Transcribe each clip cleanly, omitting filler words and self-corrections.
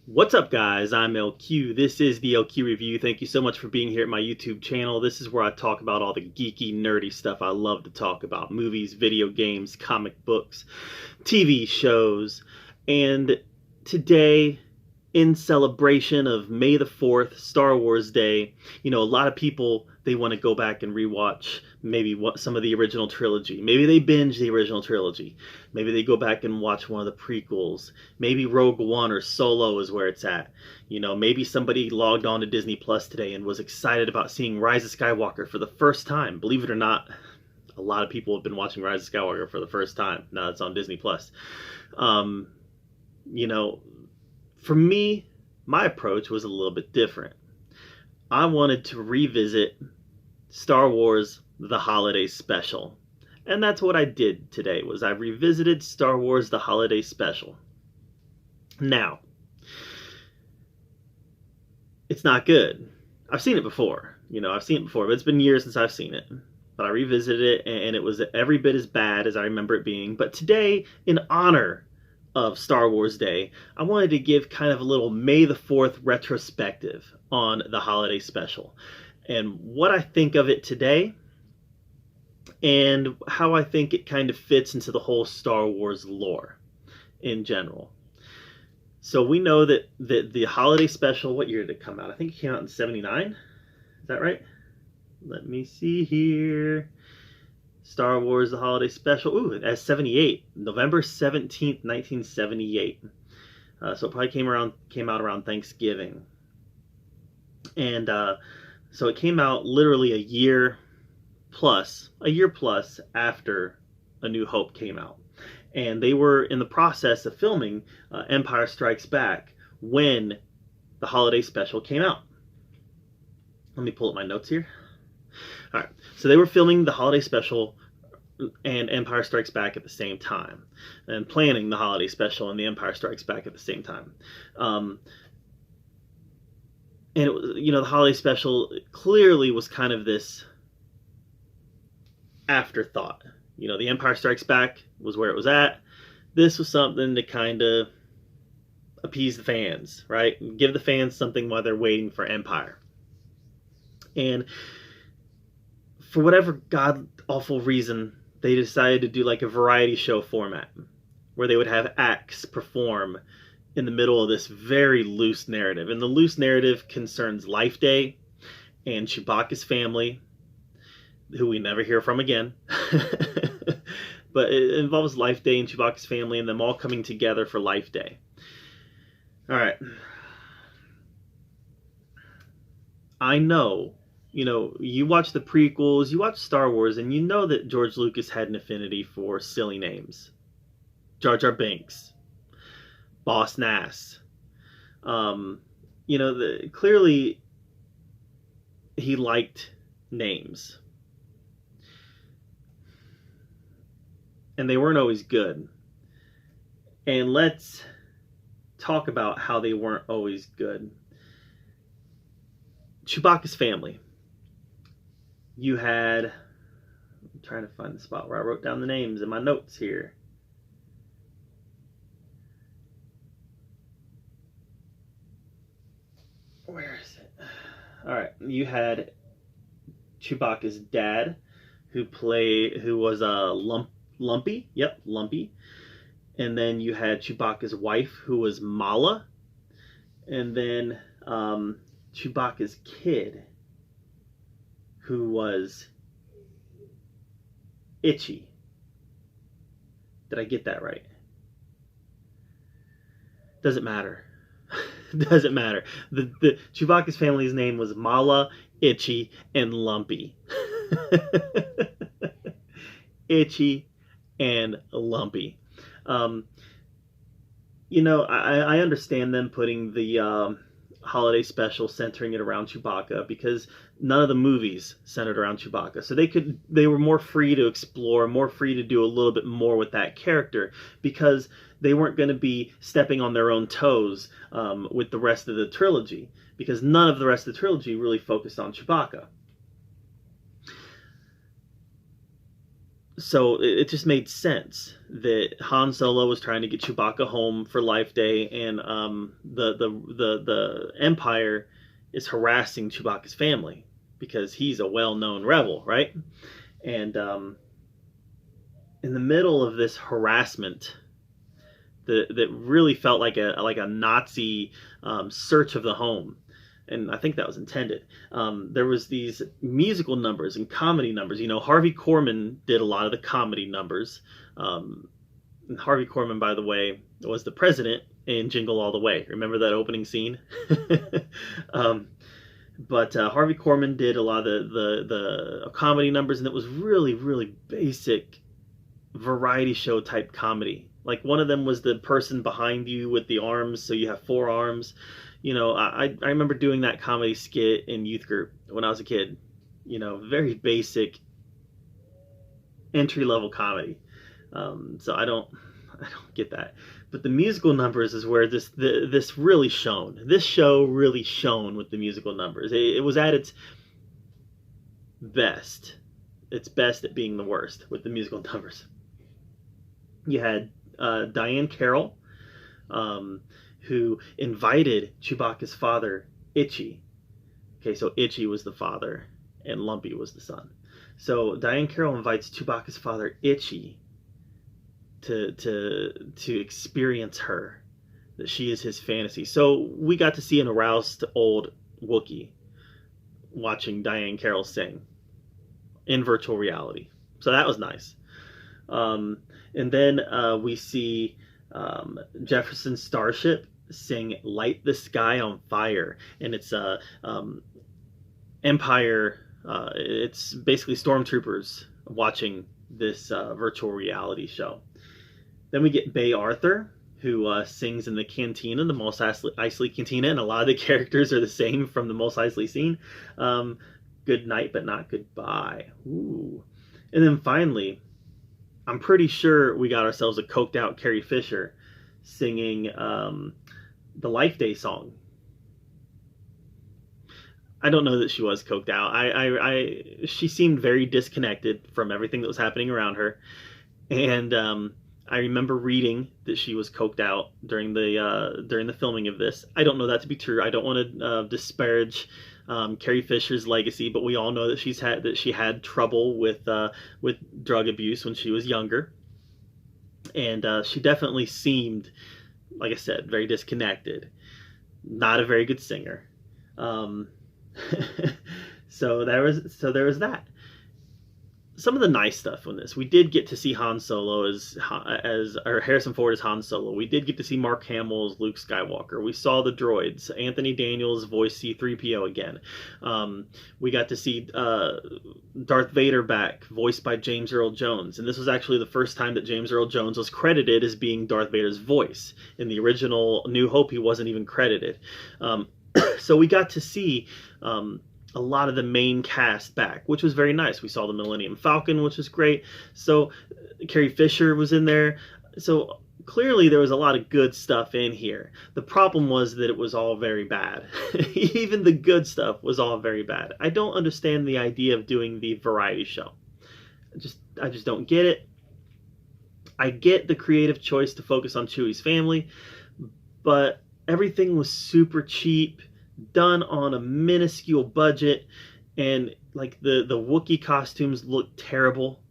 What's up, guys? I'm LQ. This is the LQ Review. Thank you so much for being here at my YouTube channel. This is where I talk about all the geeky, nerdy stuff I love to talk about. Movies, video games, comic books, TV shows. And today, in celebration of May the 4th, Star Wars Day, a lot of people, they want to go back and rewatch maybe some of the original trilogy. Maybe they binge the original trilogy. Maybe they go back and watch one of the prequels. Maybe Rogue One or Solo is where it's at. Maybe somebody logged on to Disney Plus today and was excited about seeing Rise of Skywalker for the first time. Believe it or not, a lot of people have been watching Rise of Skywalker for the first time. Now it's on Disney Plus. For me, my approach was a little bit different. I wanted to revisit Star Wars The Holiday Special. And that's what I did today, was I revisited Star Wars The Holiday Special. Now, it's not good. I've seen it before. But it's been years since I've seen it. But I revisited it, and it was every bit as bad as I remember it being. But today, in honor of Star Wars Day, I wanted to give kind of a little May the 4th retrospective on the holiday special and what I think of it today and how I think it kind of fits into the whole Star Wars lore in general. So we know that the holiday special, what year did it come out? I think it came out in 79. Is that right? Let me see here. Star Wars The Holiday Special. Ooh, it has 78. November 17th, 1978. So it probably came out around Thanksgiving. And so it came out literally a year plus after A New Hope came out. And they were in the process of filming Empire Strikes Back when the holiday special came out. Let me pull up my notes here. All right, so they were filming the holiday special and Empire Strikes Back at the same time, and planning the holiday special and the Empire Strikes Back at the same time. And it was, the holiday special clearly was kind of this afterthought. The Empire Strikes Back was where it was at. This was something to kind of appease the fans, right? Give the fans something while they're waiting for Empire. And for whatever god-awful reason, they decided to do like a variety show format where they would have acts perform in the middle of this very loose narrative. And the loose narrative concerns Life Day and Chewbaccas Family, who we never hear from again. But it involves Life Day and Chewbaccas Family and them all coming together for Life Day. All right. I know, you watch the prequels, you watch Star Wars, and you know that George Lucas had an affinity for silly names. Jar Jar Binks, Boss Nass. Clearly he liked names. And they weren't always good. And let's talk about how they weren't always good. Chewbaccas Family. You had, I'm trying to find the spot where I wrote down the names in my notes here. Where is it? All right, you had Chewbacca's dad, who was Lumpy. Yep, Lumpy. And then you had Chewbacca's wife, who was Mala. And then Chewbacca's kid, who was Itchy. Did I get that right? Doesn't matter. Doesn't matter. The Chewbacca's family's name was Mala, Itchy, and Lumpy. Itchy and Lumpy. I understand them putting the holiday special centering it around Chewbacca because none of the movies centered around Chewbacca. So they were more free to explore, more free to do a little bit more with that character because they weren't going to be stepping on their own toes with the rest of the trilogy, because none of the rest of the trilogy really focused on Chewbacca. So it just made sense that Han Solo was trying to get Chewbacca home for Life Day, and the Empire is harassing Chewbacca's family because he's a well-known rebel, right? And in the middle of this harassment, that really felt like a Nazi search of the home, and I think that was intended. There was these musical numbers and comedy numbers. Harvey Korman did a lot of the comedy numbers. And Harvey Korman, by the way, was the president in Jingle All the Way. Remember that opening scene? But Harvey Korman did a lot of the comedy numbers, and it was really, really basic variety show type comedy. Like one of them was the person behind you with the arms, so you have 4 arms. I remember doing that comedy skit in youth group when I was a kid. Very basic entry level comedy. So I don't get that. But the musical numbers is where this really shone. This show really shone with the musical numbers. It was at its best. It's best at being the worst with the musical numbers. You had Diane Carroll, who invited Chewbacca's father, Itchy. Okay, so Itchy was the father, and Lumpy was the son. So Diane Carroll invites Chewbacca's father, Itchy, to experience her, that she is his fantasy. So we got to see an aroused old Wookiee watching Diane Carroll sing in virtual reality. So that was nice. And then we see Jefferson Starship sing "Light the Sky on Fire," and it's Empire. It's basically stormtroopers watching this virtual reality show. Then we get Bay Arthur, who sings in the cantina, the Mos Eisley Cantina, and a lot of the characters are the same from the Mos Eisley scene. Good night, but not goodbye. Ooh. And then finally, I'm pretty sure we got ourselves a coked out Carrie Fisher singing the Life Day song. I don't know that she was coked out. She seemed very disconnected from everything that was happening around her, and I remember reading that she was coked out during the filming of this. I don't know that to be true. I don't want to disparage Carrie Fisher's legacy, but we all know that she had trouble with drug abuse when she was younger, and she definitely seemed, like I said, very disconnected. Not a very good singer. So there was that. Some of the nice stuff in this, we did get to see Han Solo or Harrison Ford as Han Solo. We did get to see Mark Hamill as Luke Skywalker. We saw the droids. Anthony Daniels voiced C-3PO again. We got to see Darth Vader back, voiced by James Earl Jones. And this was actually the first time that James Earl Jones was credited as being Darth Vader's voice. In the original New Hope, he wasn't even credited. So we got to see a lot of the main cast back, which was very nice. We saw the Millennium Falcon, which was great. So Carrie Fisher was in there. So clearly there was a lot of good stuff in here. The problem was that it was all very bad. Even the good stuff was all very bad. I don't understand the idea of doing the variety show. I just don't get it. I get the creative choice to focus on Chewie's family, but everything was super cheap, done on a minuscule budget, and like the Wookiee costumes looked terrible.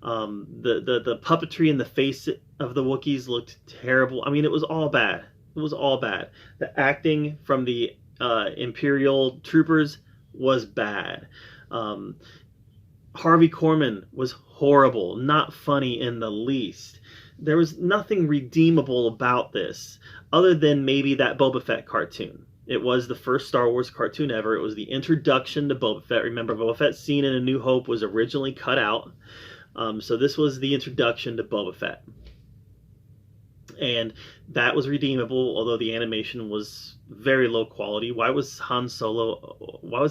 The puppetry in the face of the Wookiees looked terrible. I mean, it was all bad. It was all bad. The acting from the Imperial troopers was bad. Harvey Korman was horrible, not funny in the least. There was nothing redeemable about this, other than maybe that Boba Fett cartoon. It was the first Star Wars cartoon ever. It was the introduction to Boba Fett. Remember, Boba Fett's scene in A New Hope was originally cut out. So this was the introduction to Boba Fett. And that was redeemable, although the animation was very low quality. Why was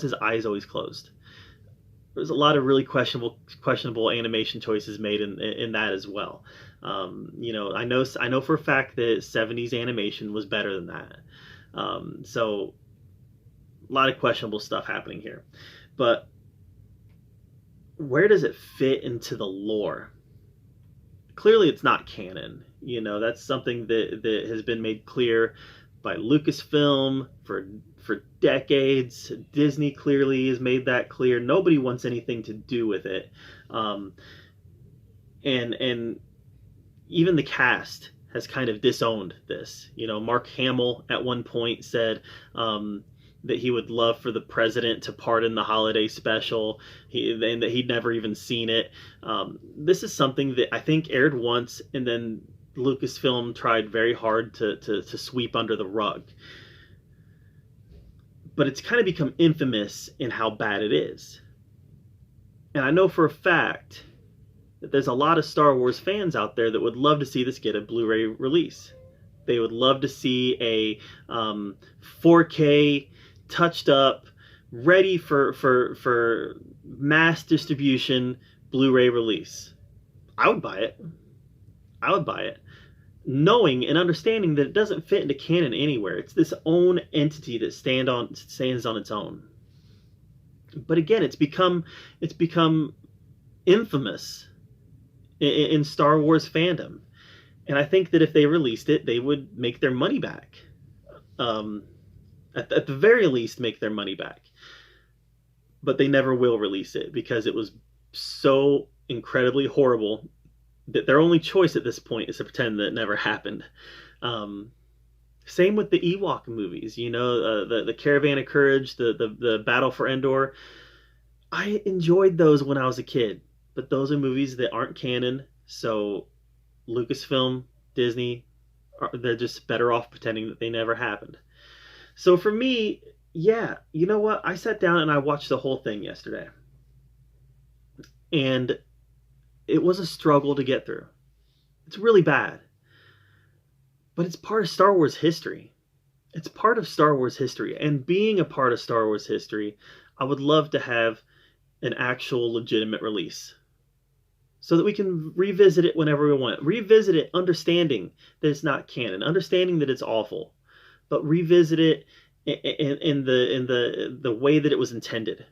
his eyes always closed? There was a lot of really questionable animation choices made in that as well. I know for a fact that 70s animation was better than that. So a lot of questionable stuff happening here. But where does it fit into the lore? Clearly it's not canon. That's something that has been made clear by Lucasfilm for decades. Disney clearly has made that clear. Nobody wants anything to do with it. And even the cast has kind of disowned this. Mark Hamill at one point said that he would love for the president to pardon the holiday special, and that he'd never even seen it. This is something that I think aired once, and then Lucasfilm tried very hard to sweep under the rug. But it's kind of become infamous in how bad it is. And I know for a fact that there's a lot of Star Wars fans out there that would love to see this get a Blu-ray release. They would love to see a 4K, touched up, ready for mass distribution Blu-ray release. I would buy it. Knowing and understanding that it doesn't fit into canon anywhere. It's this own entity that stands on its own. But again, it's become infamous in Star Wars fandom. And I think that if they released it, they would make their money back. At the very least, make their money back. But they never will release it because it was so incredibly horrible that their only choice at this point is to pretend that it never happened. Same with the Ewok movies, the Caravan of Courage, the Battle for Endor. I enjoyed those when I was a kid, but those are movies that aren't canon, so Lucasfilm, Disney, they're just better off pretending that they never happened. So for me, yeah, you know what? I sat down and I watched the whole thing yesterday. And it was a struggle to get through. It's really bad. But it's part of Star Wars history. It's part of Star Wars history. And being a part of Star Wars history, I would love to have an actual legitimate release, so that we can revisit it whenever we want. Revisit it understanding that it's not canon, understanding that it's awful, but revisit it in the way that it was intended.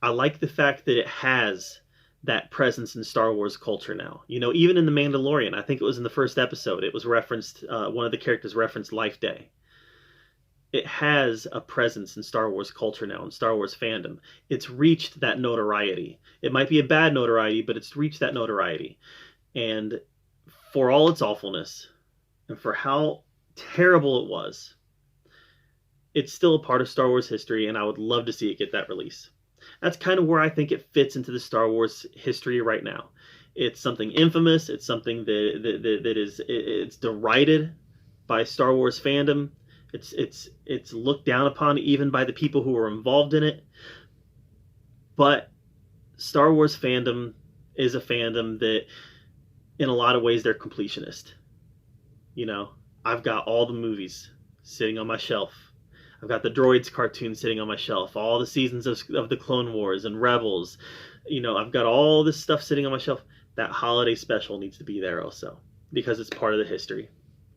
I like the fact that it has that presence in Star Wars culture now. Even in The Mandalorian, I think it was in the first episode, it was referenced, one of the characters referenced Life Day. It has a presence in Star Wars culture now, in Star Wars fandom. It's reached that notoriety. It might be a bad notoriety, but it's reached that notoriety. And for all its awfulness, and for how terrible it was, it's still a part of Star Wars history, and I would love to see it get that release. That's kind of where I think it fits into the Star Wars history right now. It's something infamous. It's something that is, it's derided by Star Wars fandom. It's looked down upon even by the people who were involved in it. But Star Wars fandom is a fandom that, in a lot of ways, they're completionist. I've got all the movies sitting on my shelf. I've got the Droids cartoon sitting on my shelf. All the seasons of the Clone Wars and Rebels. I've got all this stuff sitting on my shelf. That holiday special needs to be there also, because it's part of the history.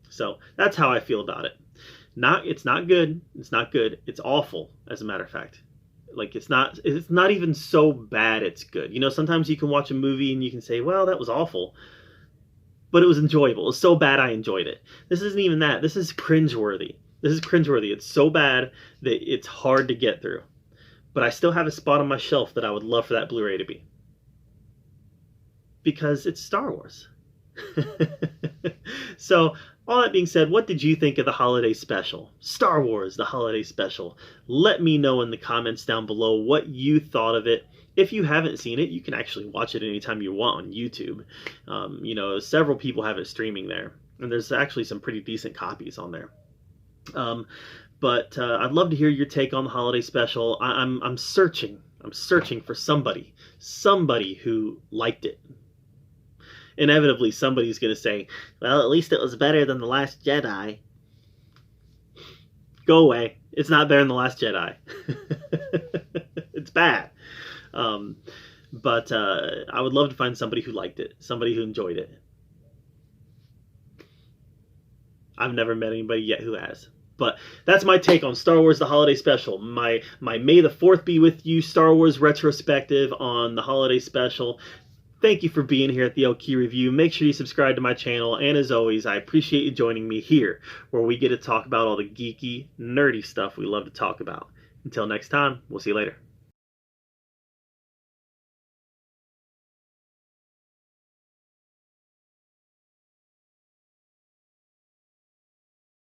So that's how I feel about it. It's not good. It's not good. It's awful, as a matter of fact. Like, it's not even so bad it's good. Sometimes you can watch a movie and you can say, well, that was awful, but it was enjoyable. It was so bad I enjoyed it. This isn't even that. This is cringeworthy. It's so bad that it's hard to get through. But I still have a spot on my shelf that I would love for that Blu-ray to be. Because it's Star Wars. So, all that being said, what did you think of the holiday special? Star Wars, the holiday special. Let me know in the comments down below what you thought of it. If you haven't seen it, you can actually watch it anytime you want on YouTube. Several people have it streaming there. And there's actually some pretty decent copies on there. But I'd love to hear your take on the holiday special. I'm searching for somebody who liked it. Inevitably, somebody's going to say, well, at least it was better than The Last Jedi. Go away. It's not better than The Last Jedi. It's bad. But I would love to find somebody who liked it, somebody who enjoyed it. I've never met anybody yet who has. But that's my take on Star Wars The Holiday Special. My May the 4th be with you Star Wars retrospective on the holiday special. Thank you for being here at the LQ Review. Make sure you subscribe to my channel. And as always, I appreciate you joining me here, where we get to talk about all the geeky, nerdy stuff we love to talk about. Until next time, we'll see you later.